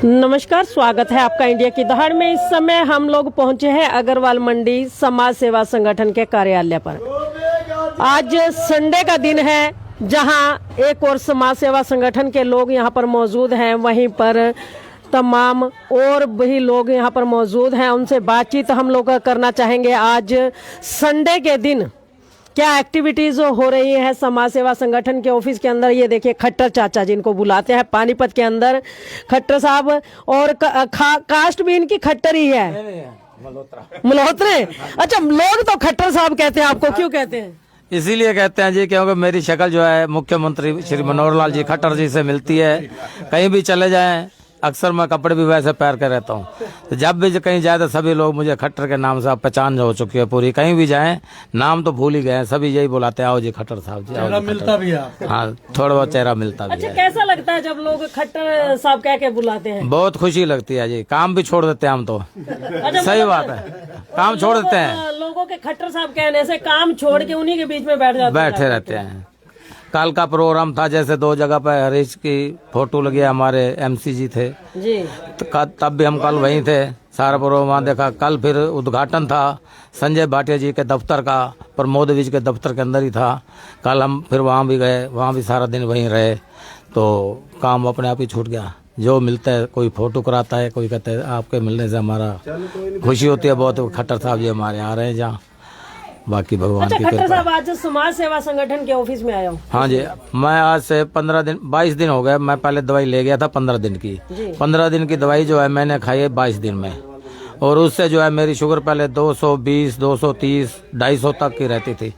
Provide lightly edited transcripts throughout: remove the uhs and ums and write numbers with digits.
नमस्कार, स्वागत है आपका इंडिया की दहाड़ में। इस समय हम लोग पहुंचे हैं अग्रवाल मंडी समाज सेवा संगठन के कार्यालय पर। आज संडे का दिन है, जहां एक और समाज सेवा संगठन के लोग यहां पर मौजूद हैं, वहीं पर तमाम और भी लोग यहां पर मौजूद हैं। उनसे बातचीत हम लोग करना चाहेंगे। आज संडे के दिन क्या एक्टिविटीज हो रही है समाज सेवा संगठन के ऑफिस के अंदर। ये देखिए खट्टर चाचा, जिनको बुलाते हैं पानीपत के अंदर खट्टर साहब, और कास्ट भी इनकी खट्टर ही है, मल्होत्रा। अच्छा, लोग तो खट्टर साहब कहते हैं, आपको क्यों कहते हैं? इसीलिए कहते हैं जी, क्योंकि मेरी शक्ल जो है मुख्यमंत्री श्री मनोहर लाल जी खट्टर जी से मिलती है। कहीं भी चले जाएं, अक्सर मैं कपड़े भी वैसे पहन के रहता हूँ, तो जब भी कहीं जाए तो सभी लोग मुझे खट्टर के नाम से आप पहचान हो चुकी है पूरी। कहीं भी जाएं, नाम तो भूल ही गए, सभी यही बुलाते हैं, आओ जी खट्टर साहब जी। चेहरा मिलता भी है? हाँ, थोड़ा बहुत चेहरा मिलता भी अच्छा, है। कैसा लगता है जब लोग खट्टर साहब कह के बुलाते हैं? बहुत खुशी लगती है जी, काम भी छोड़ देते हैं हम तो। अच्छा, सही बात है, काम छोड़ देते हैं। लोगों के खट्टर साहब कहने से काम छोड़ के उन्हीं के बीच में बैठे रहते हैं। कल का प्रोग्राम था, जैसे 2 जगह पर हरीश की फोटो लगी, हमारे एमसी जी थे जी, तो तब भी हम कल वहीं थे, सारा प्रोग्राम वहाँ देखा। कल फिर उद्घाटन था संजय भाटिया जी के दफ्तर का, प्रमोद विज के दफ्तर के अंदर ही था। कल हम फिर वहाँ भी गए, वहाँ भी सारा दिन वहीं रहे, तो काम अपने आप ही छूट गया। जो मिलता है, कोई फोटो कराता है, कोई कहते हैं आपके मिलने से हमारा खुशी होती है बहुत। खट्टर साहब जी हमारे आ रहे हैं जहाँ, बाकी भगवान की कृपा। खट्टर साहब, आज समाज सेवा संगठन के ऑफिस में आया हूँ। हाँ जी, मैं आज से 22 दिन हो गए। मैं पहले दवाई ले गया था 15 दिन की। 15 दिन की दवाई जो है मैंने खाई है 22 दिन में, और उससे जो है मेरी शुगर पहले 220, 230, 250 तक की रहती थी।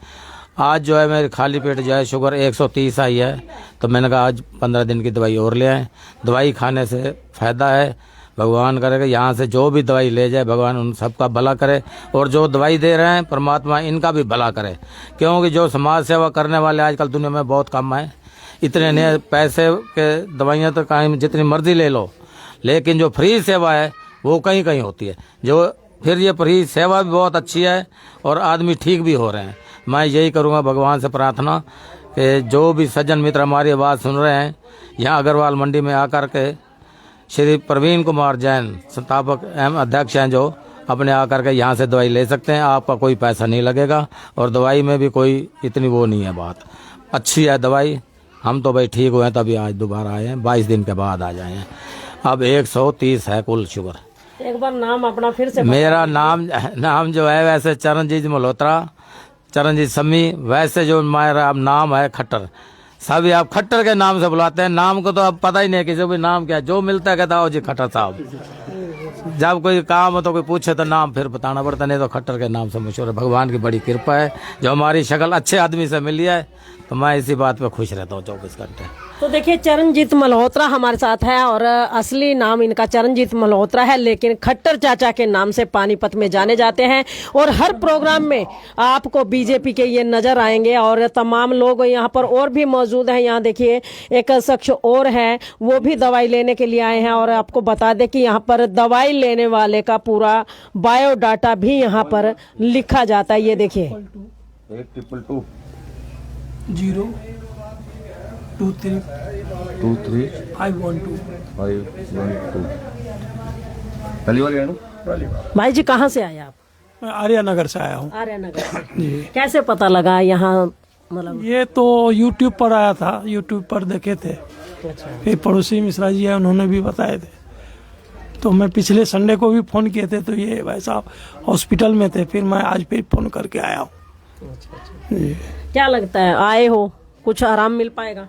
आज जो है मेरी खाली पेट जो है शुगर 130 आई है, तो मैंने कहा आज 15 दिन की दवाई और ले आए। दवाई खाने से फायदा है, भगवान करेगा यहाँ से जो भी दवाई ले जाए भगवान उन सबका भला करे, और जो दवाई दे रहे हैं परमात्मा इनका भी भला करे। क्योंकि जो समाज सेवा करने वाले आजकल दुनिया में बहुत कम है। इतने नए पैसे के दवाइयाँ तो कहीं जितनी मर्जी ले लो, लेकिन जो फ्री सेवा है वो कहीं कहीं होती है। जो फिर ये फ्री सेवा भी बहुत अच्छी है और आदमी ठीक भी हो रहे हैं। मैं यही करूँगा भगवान से प्रार्थना कि जो भी सज्जन मित्र हमारी आवाज़ सुन रहे हैं, यहाँ अग्रवाल मंडी में आकर के श्री प्रवीण कुमार जैन संस्थापक एवं अध्यक्ष हैं, जो अपने आकर के यहाँ से दवाई ले सकते हैं। आपका कोई पैसा नहीं लगेगा, और दवाई में भी कोई इतनी वो नहीं है बात, अच्छी है दवाई। हम तो भाई ठीक हुए तभी आज दोबारा आए हैं, 22 दिन के बाद आ जाए हैं। अब 130 है कुल शुगर। एक बार नाम अपना फिर से। मेरा नाम जो है वैसे चरणजीत मल्होत्रा, चरणजीत सम्मी, वैसे जो मेरा नाम है खट्टर। सभी आप खट्टर के नाम से बुलाते हैं, नाम को तो अब पता ही नहीं है किसी को भी नाम क्या है। जो मिलता है कहता हो जी खट्टर साहब। जब कोई काम हो तो कोई पूछे तो नाम फिर बताना पड़ता, नहीं तो खट्टर के नाम से मशहूर है। भगवान की बड़ी कृपा है, जो हमारी शक्ल अच्छे आदमी से मिली है, तो मैं इसी बात पे खुश रहता हूँ 24 घंटे। तो देखिए, चरणजीत मल्होत्रा हमारे साथ है, और असली नाम इनका चरणजीत मल्होत्रा है, लेकिन खट्टर चाचा के नाम से पानीपत में जाने जाते हैं। और हर प्रोग्राम में आपको बीजेपी के ये नजर आएंगे, और तमाम लोग यहाँ पर और भी मौजूद हैं। यहाँ देखिए एक शख्स और है, वो भी दवाई लेने के लिए आए हैं। और आपको बता दें कि यहाँ पर दवाई लेने वाले का पूरा बायोडाटा भी यहाँ पर लिखा जाता है। ये देखिए 822 0 23 512 पहली बार गया ना? भाई जी, कहाँ से आए आप? मैं आर्यनगर से आया हूँ। आर्यनगर से जी। कैसे पता लगा यहाँ, मतलब? ये तो यूट्यूब पर आया था, यूट्यूब पर देखे थे। अच्छा। फिर पड़ोसी मिश्रा जी है, उन्होंने भी बताए थे, तो मैं पिछले संडे को भी फोन किए थे, तो ये भाई साहब हॉस्पिटल में थे, फिर मैं आज फिर फोन करके आया हूँ। जी। क्या लगता है, आए हो कुछ आराम मिल पाएगा?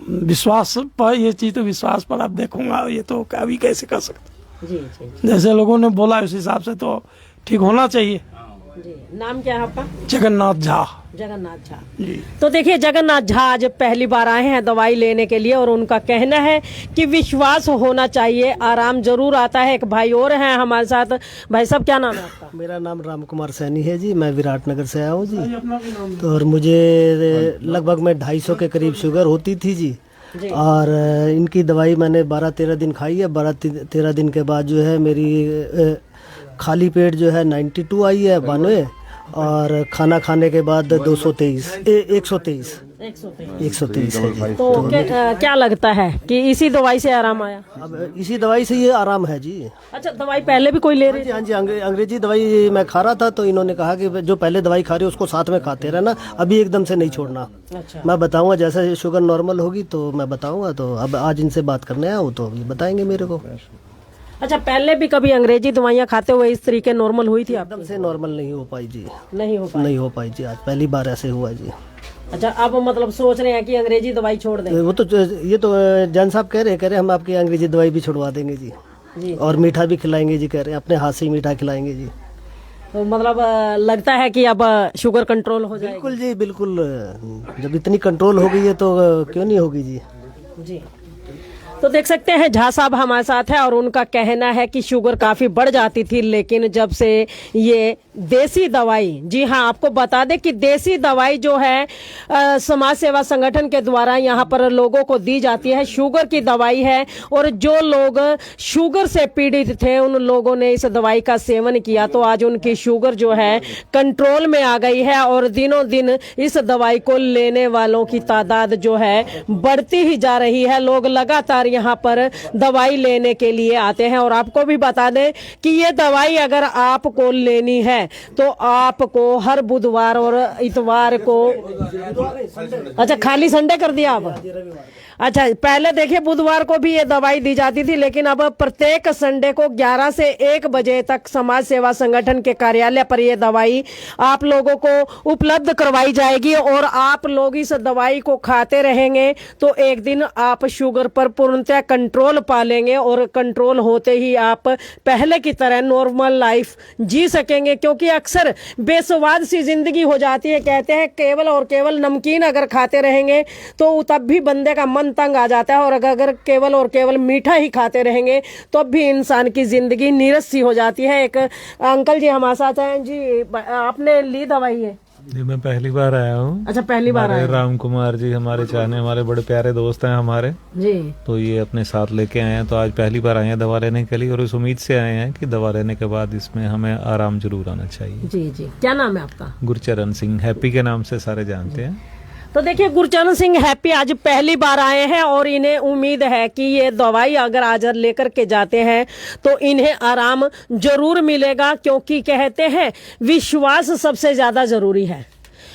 विश्वास पर, ये चीज तो विश्वास पर आप देखूंगा, ये तो अभी कैसे कर सकते। जी जी। जैसे लोगों ने बोला उस हिसाब से तो ठीक होना चाहिए। जी। नाम क्या है आपका? जगन्नाथ झा। जगन्नाथ झा जी। तो देखिए, जगन्नाथ झा आज पहली बार आए हैं दवाई लेने के लिए, और उनका कहना है कि विश्वास होना चाहिए, आराम जरूर आता है। एक भाई और हैं हमारे साथ। भाई साहब, क्या नाम है आपका? मेरा नाम राम कुमार सैनी है जी, मैं विराटनगर से आया हूँ जी। तो और मुझे लगभग में 250 के करीब शुगर होती थी जी। और इनकी दवाई मैंने 12-13 दिन खाई है। 12-13 दिन के बाद जो है मेरी खाली पेट जो है 92 आई है, 92, और खाना खाने के बाद 123 123 है जी। तो क्या लगता है कि इसी दवाई से आराम आया? अब इसी दवाई से ये आराम है जी। अच्छा, दवाई पहले भी कोई ले रही जी हाँ जी, अंग्रेजी दवाई मैं खा रहा था तो इन्होंने कहा कि जो पहले दवाई खा रहे हो उसको साथ में खाते रहना, अभी एकदम से नहीं छोड़ना। अच्छा। मैं बताऊंगा जैसे शुगर नॉर्मल होगी तो मैं बताऊंगा। तो अब आज इनसे बात करने आया हूँ तो अभी बताएंगे मेरे को। अच्छा, पहले भी कभी अंग्रेजी दवाइयाँ खाते हुए इस तरीके नॉर्मल हुई थी? एकदम से नॉर्मल नहीं हो पाई जी। नहीं हो पाई? नहीं हो पाई जी, आज पहली बार ऐसे हुआ जी। अच्छा, अब मतलब सोच रहे हैं कि अंग्रेजी दवाई छोड़ दें? वो तो ये तो जैन साहब कह रहे हम आपकी अंग्रेजी दवाई भी छुड़वा देंगे जी, जी। और मीठा भी खिलाएंगे जी, कह रहे हैं अपने हाथ से ही मीठा खिलाएंगे जी। तो मतलब लगता है कि अब शुगर कंट्रोल हो जाएगी? बिल्कुल जी बिल्कुल, जब इतनी कंट्रोल हो गई है तो क्यों नहीं होगी जी। जी। तो देख सकते हैं झा साहब हमारे साथ है और उनका कहना है कि शुगर काफी बढ़ जाती थी, लेकिन जब से ये देसी दवाई, जी हाँ, आपको बता दें कि देसी दवाई जो है समाज सेवा संगठन के द्वारा यहाँ पर लोगों को दी जाती है, शुगर की दवाई है। और जो लोग शुगर से पीड़ित थे उन लोगों ने इस दवाई का सेवन किया तो आज उनकी शुगर जो है कंट्रोल में आ गई है और दिनों दिन इस दवाई को लेने वालों की तादाद जो है बढ़ती ही जा रही है। लोग लगातार यहाँ पर दवाई लेने के लिए आते हैं। और आपको भी बता दें कि ये दवाई अगर आपको लेनी है तो आपको हर बुधवार और इतवार को, अच्छा खाली संडे कर दिया आप? अच्छा, पहले देखिए बुधवार को भी ये दवाई दी जाती थी, लेकिन अब प्रत्येक संडे को 11 से 1 बजे तक समाज सेवा संगठन के कार्यालय पर ये दवाई आप लोगों को उपलब्ध करवाई जाएगी। और आप लोग इस दवाई को खाते रहेंगे तो एक दिन आप शुगर पर पूर्णतः कंट्रोल पा लेंगे और कंट्रोल होते ही आप पहले की तरह नॉर्मल लाइफ जी सकेंगे। क्योंकि अक्सर बेस्वाद सी जिंदगी हो जाती है। कहते हैं केवल और केवल नमकीन अगर खाते रहेंगे तो तब भी बंदे का मन तंग आ जाता है, और अगर केवल और केवल मीठा ही खाते रहेंगे तो भी इंसान की जिंदगी नीरस सी हो जाती है। एक अंकल जी हमारे साथ हैं जी, आपने ली दवाई है? जी मैं पहली बार आया हूँ। अच्छा, पहली बार आए? राम कुमार जी हमारे चाहने, हमारे बड़े प्यारे दोस्त हैं हमारे जी, तो ये अपने साथ लेके आए हैं। तो आज पहली बार आए हैं दवा लेने के लिए और इस उम्मीद से आए हैं कि दवा लेने के बाद इसमें हमें आराम जरूर आना चाहिए। जी जी। क्या नाम है आपका? गुरचरण सिंह, हैप्पी के नाम से सारे जानते हैं। तो देखिए गुरचरण सिंह हैप्पी आज पहली बार आए हैं और इन्हें उम्मीद है कि ये दवाई अगर आज लेकर के जाते हैं तो इन्हें आराम जरूर मिलेगा। क्योंकि कहते हैं विश्वास सबसे ज्यादा जरूरी है।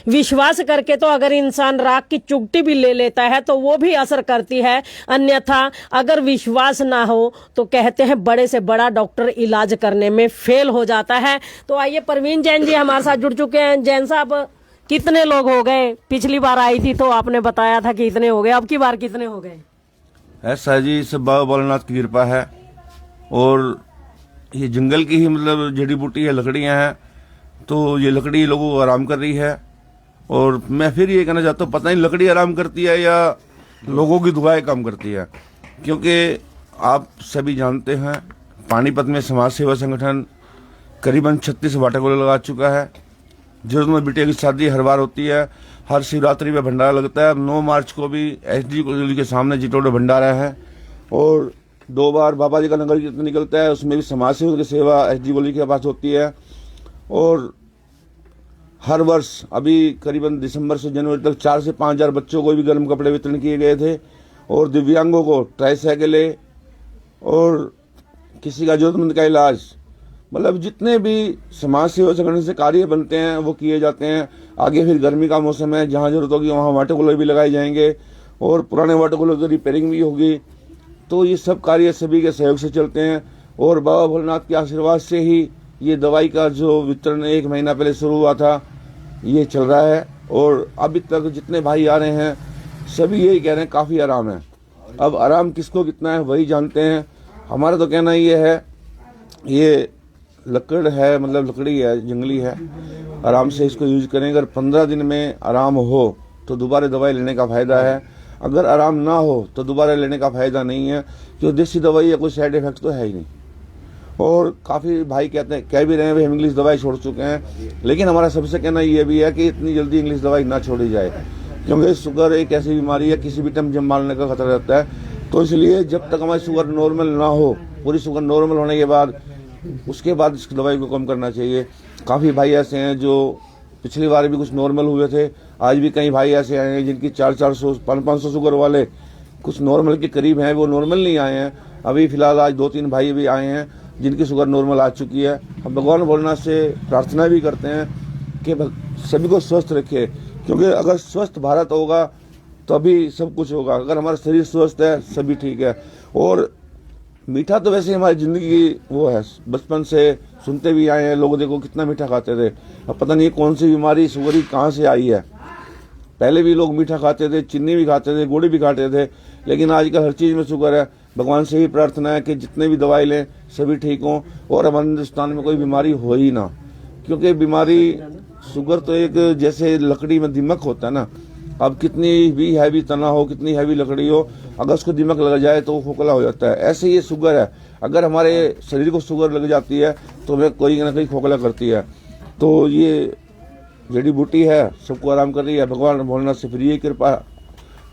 विश्वास करके तो अगर इंसान राख की चुगटी भी ले लेता है तो वो भी असर करती है, अन्यथा अगर विश्वास ना हो तो कहते हैं बड़े से बड़ा डॉक्टर इलाज करने में फेल हो जाता है। तो आइए, प्रवीण जैन जी हमारे साथ जुड़ चुके हैं। जैन साहब, कितने लोग हो गए? पिछली बार आई थी तो आपने बताया था कि इतने हो गए, अब की बार कितने हो गए? ऐसा जी, सब बाबा भोलेनाथ की कृपा है और ये जंगल की ही मतलब जड़ी बूटी है, लकड़ियां हैं, तो ये लकड़ी लोगों को आराम कर रही है। और मैं फिर ये कहना चाहता हूँ, पता नहीं लकड़ी आराम करती है या लोगों की दुआएं काम करती है। क्योंकि आप सभी जानते हैं पानीपत में समाज सेवा संगठन करीबन 36 वाटर लगा चुका है। जरूरतमंद बिटिया की शादी हर बार होती है, हर शिवरात्रि में भंडारा लगता है। 9 मार्च को भी एसडी कॉलेज के सामने जिटोड़े भंडारा है और 2 बार बाबा जी का नगर कीर्तन निकलता है, उसमें भी समाज सेवा की सेवा एसडी कॉलेज के पास होती है। और हर वर्ष अभी करीबन दिसंबर से जनवरी तक 4 से 5 हजार बच्चों को भी गर्म कपड़े वितरण किए गए थे और दिव्यांगों को ट्राईसाइकिलें और किसी का जरूरतमंद का इलाज, मतलब जितने भी समाज सेवा संगठन से कार्य बनते हैं वो किए जाते हैं। आगे फिर गर्मी का मौसम है, जहाँ जरूरत होगी वहाँ वाटर कूलर भी लगाए जाएंगे और पुराने वाटर कूलर की रिपेयरिंग भी होगी। तो ये सब कार्य सभी के सहयोग से चलते हैं और बाबा भोलेनाथ के आशीर्वाद से ही ये दवाई का जो वितरण 1 महीना पहले शुरू हुआ था ये चल रहा है। और अभी तक जितने भाई आ रहे हैं सभी यही कह रहे हैं काफ़ी आराम है। अब आराम किसको कितना है वही जानते हैं। हमारा तो कहना ये है, ये लकड़ है, मतलब लकड़ी है, जंगली है, आराम से इसको यूज करें। अगर 15 दिन में आराम हो तो दोबारा दवाई लेने का फ़ायदा है, अगर आराम ना हो तो दोबारा लेने का फ़ायदा नहीं है। क्योंकि देसी दवाई है, कोई साइड इफेक्ट तो है ही नहीं। और काफ़ी भाई कहते हैं, कह भी रहे हैं हम इंग्लिश दवाई छोड़ चुके हैं, लेकिन हमारा सबसे कहना ये भी है कि इतनी जल्दी इंग्लिश दवाई ना छोड़ी जाए। क्योंकि शुगर एक ऐसी बीमारी है, किसी भी टाइम जम मारने का खतरा रहता है। तो इसलिए जब तक हमारी शुगर नॉर्मल ना हो, पूरी शुगर नॉर्मल होने के बाद उसके बाद इस दवाई को कम करना चाहिए। काफ़ी भाई ऐसे हैं जो पिछली बार भी कुछ नॉर्मल हुए थे, आज भी कई भाई ऐसे आए हैं जिनकी 400-400 500 शुगर वाले, कुछ नॉर्मल के करीब हैं, वो नॉर्मल नहीं आए हैं। अभी फिलहाल आज 2-3 भाई भी आए हैं जिनकी शुगर नॉर्मल आ चुकी है। हम भगवान भोलेनाथ से प्रार्थना भी करते हैं कि सभी को स्वस्थ रखे, क्योंकि अगर स्वस्थ भारत होगा तभी सब कुछ होगा। अगर हमारा शरीर स्वस्थ है सभी ठीक है। और मीठा तो वैसे हमारी ज़िंदगी की वो है, बचपन से सुनते भी आए हैं। लोग देखो कितना मीठा खाते थे, अब पता नहीं कौन सी बीमारी शुगर कहाँ से आई है। पहले भी लोग मीठा खाते थे, चीनी भी खाते थे, गुड़ भी खाते थे, लेकिन आजकल हर चीज़ में शुगर है। भगवान से ही प्रार्थना है कि जितने भी दवाई लें सभी ठीक हों और हमारे हिंदुस्तान में कोई बीमारी हो ही ना, क्योंकि बीमारी शुगर तो एक जैसे लकड़ी में दीमक होता है ना। अब कितनी भी हैवी तना हो, कितनी हैवी लकड़ी हो, अगर उसको दीमक लग जाए तो वो खोखला हो जाता है। ऐसे ये शुगर है, अगर हमारे शरीर को शुगर लग जाती है तो हमें कोई ना कोई खोखला करती है। तो ये जड़ी बूटी है, सबको आराम कर रही है। भगवान भोलेनाथ से फिर ये कृपा,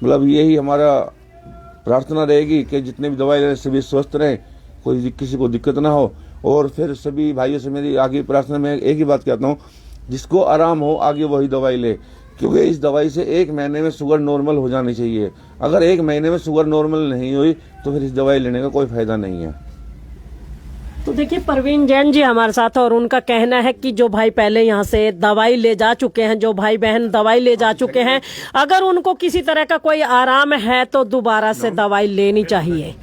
मतलब यही हमारा प्रार्थना रहेगी कि जितने भी दवाई लें सभी स्वस्थ रहें, कोई किसी को दिक्कत ना हो। और फिर सभी भाइयों से मेरी आगे प्रार्थना में एक ही बात कहता हूँ, जिसको आराम हो आगे वही दवाई ले, क्योंकि इस दवाई से 1 महीने में शुगर नॉर्मल हो जानी चाहिए। अगर 1 महीने में शुगर नॉर्मल नहीं हुई तो फिर इस दवाई लेने का कोई फायदा नहीं है। तो देखिए परवीन जैन जी हमारे साथ, और उनका कहना है कि जो भाई पहले यहाँ से दवाई ले जा चुके हैं, जो भाई बहन दवाई ले जा चुके हैं, अगर उनको किसी तरह का कोई आराम है तो दोबारा से दवाई लेनी चाहिए।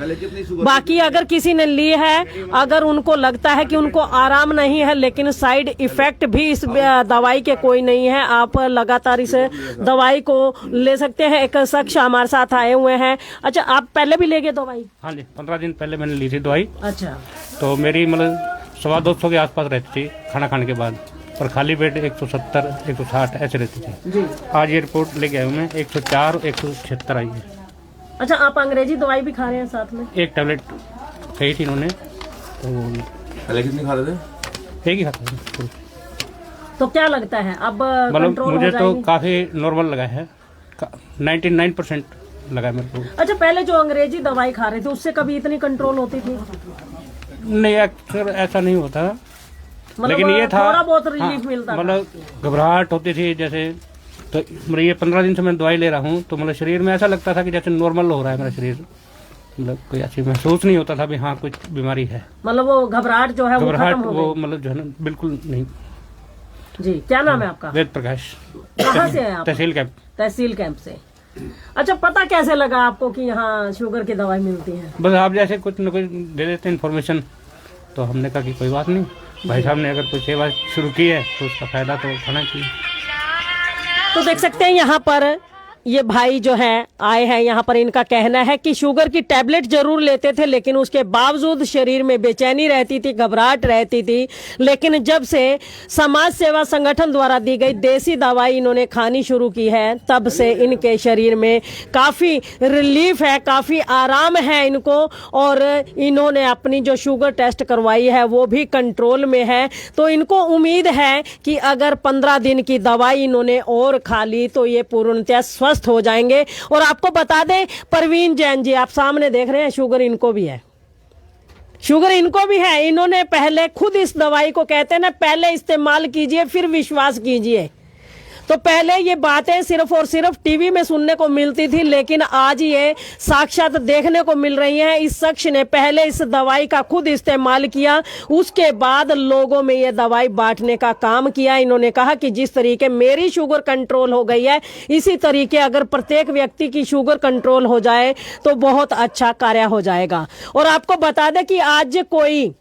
बाकी अगर किसी ने ली है, अगर उनको लगता है कि उनको आराम नहीं है लेकिन साइड इफेक्ट भी इस दवाई के कोई नहीं है, आप लगातार इस दवाई को ले सकते हैं। एक शख्स हमारे साथ आए हुए हैं। अच्छा, आप पहले भी ले गए दवाई? हाँ जी, 15 दिन पहले मैंने ली थी दवाई। अच्छा, तो मेरी मतलब 250 के आसपास रहती थी खाना खाने के बाद, और खाली पेट 170 160 ऐसे रहती थी जी। आज ये रिपोर्ट लेके आया हूँ मैं, 104 176 आई है। अच्छा, आप अंग्रेजी दवाई भी खा रहे हैं साथ में? एक टैबलेट कही थी इन्होंने, तो पहले कितनी खा रहे थे? एक ही खाता था। तो क्या लगता है अब मतलब कंट्रोल हो मुझे तो जाएगी? काफ़ी नॉर्मल लगा है, 99% लगा मेरे को। अच्छा, पहले जो अंग्रेजी दवाई खा रहे थे उससे कभी इतनी कंट्रोल होती थी? नहीं, अक्सर ऐसा नहीं होता, मतलब लेकिन ये था थोड़ा बहुत रिलीफ मिलता था। मतलब घबराहट होती थी जैसे। तो मतलब ये 15 दिन से मैं दवाई ले रहा हूँ, तो मतलब शरीर में ऐसा लगता था कि जैसे नॉर्मल हो रहा है मेरा शरीर, मतलब कोई ऐसी महसूस नहीं होता था भी हाँ कुछ बीमारी है। मतलब वो घबराहट जो है वो घबराहट खत्म हो वो गई। मतलब जो है ना बिल्कुल नहीं। जी, क्या नाम है आपका? वेद प्रकाश, कहाँ से है आप? तहसील कैंप। तहसील कैंप से। अच्छा, पता कैसे लगा आपको कि यहाँ शुगर की दवाई मिलती है? बस आप जैसे कुछ न कुछ दे देते हैं इन्फॉर्मेशन, तो हमने कहा कि कोई बात नहीं, भाई साहब ने अगर कोई सेवा शुरू की है तो उसका फायदा तो उठाना चाहिए। तो देख सकते हैं यहाँ पर ये भाई जो है आए हैं, यहाँ पर इनका कहना है कि शुगर की टैबलेट जरूर लेते थे लेकिन उसके बावजूद शरीर में बेचैनी रहती थी, घबराहट रहती थी। लेकिन जब से समाज सेवा संगठन द्वारा दी गई देसी दवाई इन्होंने खानी शुरू की है, तब से इनके शरीर में काफी रिलीफ है, काफी आराम है इनको, और इन्होंने अपनी जो शुगर टेस्ट करवाई है वो भी कंट्रोल में है। तो इनको उम्मीद है कि अगर 15 दिन की दवाई इन्होंने और खा ली तो ये पूर्णतः स्वस्थ हो जाएंगे। और आपको बता दें परवीन जैन जी, आप सामने देख रहे हैं, शुगर इनको भी है, शुगर इनको भी है। इन्होंने पहले खुद इस दवाई को कहते हैं ना, पहले इस्तेमाल कीजिए फिर विश्वास कीजिए। तो पहले ये बातें सिर्फ और सिर्फ टीवी में सुनने को मिलती थी, लेकिन आज ये साक्षात देखने को मिल रही हैं। इस शख्स ने पहले इस दवाई का खुद इस्तेमाल किया, उसके बाद लोगों में ये दवाई बांटने का काम किया। इन्होंने कहा कि जिस तरीके मेरी शुगर कंट्रोल हो गई है, इसी तरीके अगर प्रत्येक व्यक्ति की शुगर कंट्रोल हो जाए तो बहुत अच्छा कार्य हो जाएगा। और आपको बता दें कि आज कोई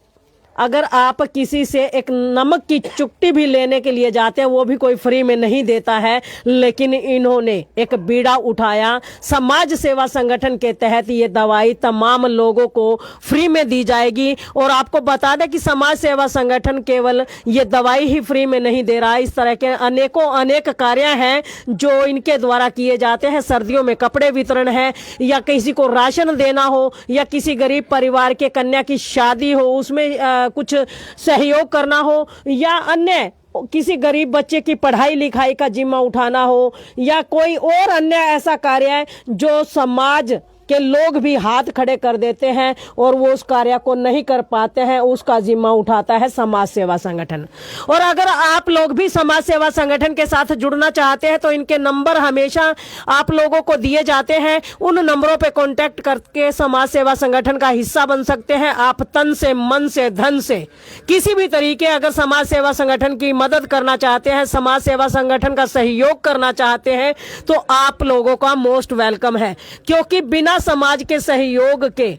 अगर आप किसी से एक नमक की चुटकी भी लेने के लिए जाते हैं, वो भी कोई फ्री में नहीं देता है, लेकिन इन्होंने एक बीड़ा उठाया। समाज सेवा संगठन के तहत ये दवाई तमाम लोगों को फ्री में दी जाएगी। और आपको बता दें कि समाज सेवा संगठन केवल ये दवाई ही फ्री में नहीं दे रहा है, इस तरह के अनेक कार्य हैं जो इनके द्वारा किए जाते हैं। सर्दियों में कपड़े वितरण है, या किसी को राशन देना हो, या किसी गरीब परिवार के कन्या की शादी हो उसमें कुछ सहयोग करना हो, या अन्य किसी गरीब बच्चे की पढ़ाई लिखाई का जिम्मा उठाना हो, या कोई और अन्य ऐसा कार्य है जो समाज कि लोग भी हाथ खड़े कर देते हैं और वो उस कार्य को नहीं कर पाते हैं, उसका जिम्मा उठाता है समाज सेवा संगठन। और अगर आप लोग भी समाज सेवा संगठन के साथ जुड़ना चाहते हैं तो इनके नंबर हमेशा आप लोगों को दिए जाते हैं। उन नंबरों पे कांटेक्ट करके समाज सेवा संगठन का हिस्सा बन सकते हैं। आप तन से, मन से, धन से, किसी भी तरीके अगर समाज सेवा संगठन की मदद करना चाहते हैं, समाज सेवा संगठन का सहयोग करना चाहते हैं तो आप लोगों का मोस्ट वेलकम है। क्योंकि बिना समाज के सहयोग के,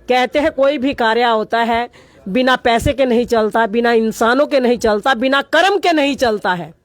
कहते हैं कोई भी कार्य होता है बिना पैसे के नहीं चलता, बिना इंसानों के नहीं चलता, बिना कर्म के नहीं चलता है,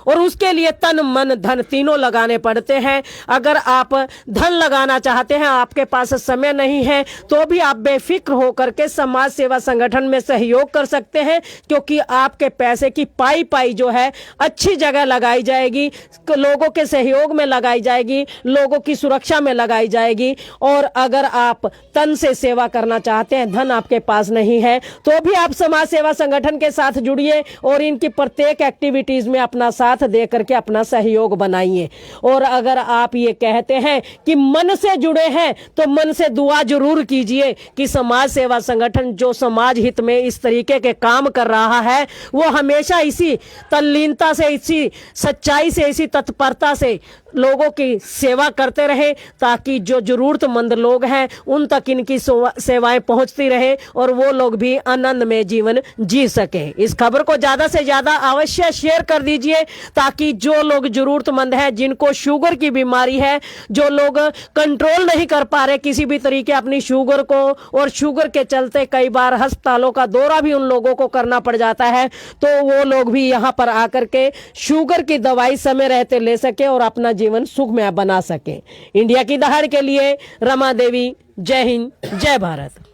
और उसके लिए तन, मन, धन तीनों लगाने पड़ते हैं। अगर आप धन लगाना चाहते हैं, आपके पास समय नहीं है, तो भी आप बेफिक्र होकर के समाज सेवा संगठन में सहयोग कर सकते हैं। क्योंकि आपके पैसे की पाई पाई जो है अच्छी जगह लगाई जाएगी, लोगों के सहयोग में लगाई जाएगी, लोगों की सुरक्षा में लगाई जाएगी। और अगर आप तन से सेवा करना चाहते हैं, धन आपके पास नहीं है, तो भी आप समाज सेवा संगठन के साथ जुड़िए और इनकी प्रत्येक एक्टिविटीज में अपना साथ दे करके अपना सहयोग बनाइए। और अगर आप ये कहते हैं कि मन से जुड़े हैं तो मन से दुआ जरूर कीजिए कि समाज सेवा संगठन जो समाज हित में इस तरीके के काम कर रहा है, वो हमेशा इसी तल्लीनता से, इसी सच्चाई से, इसी तत्परता से लोगों की सेवा करते रहे, ताकि जो जरूरतमंद लोग हैं उन तक इनकी सेवाएं पहुंचती रहे और वो लोग भी आनंद में जीवन जी सके। इस खबर को ज्यादा से ज्यादा अवश्य शेयर कर दीजिए, ताकि जो लोग जरूरतमंद हैं, जिनको शुगर की बीमारी है, जो लोग कंट्रोल नहीं कर पा रहे किसी भी तरीके अपनी शुगर को, और शुगर के चलते कई बार अस्पतालों का दौरा भी उन लोगों को करना पड़ जाता है, तो वो लोग भी यहाँ पर आकर के शुगर की दवाई समय रहते ले सके और अपना जीवन सुखमय बना सके। इंडिया की दहाड़ के लिए रमा देवी, जय हिंद, जय भारत।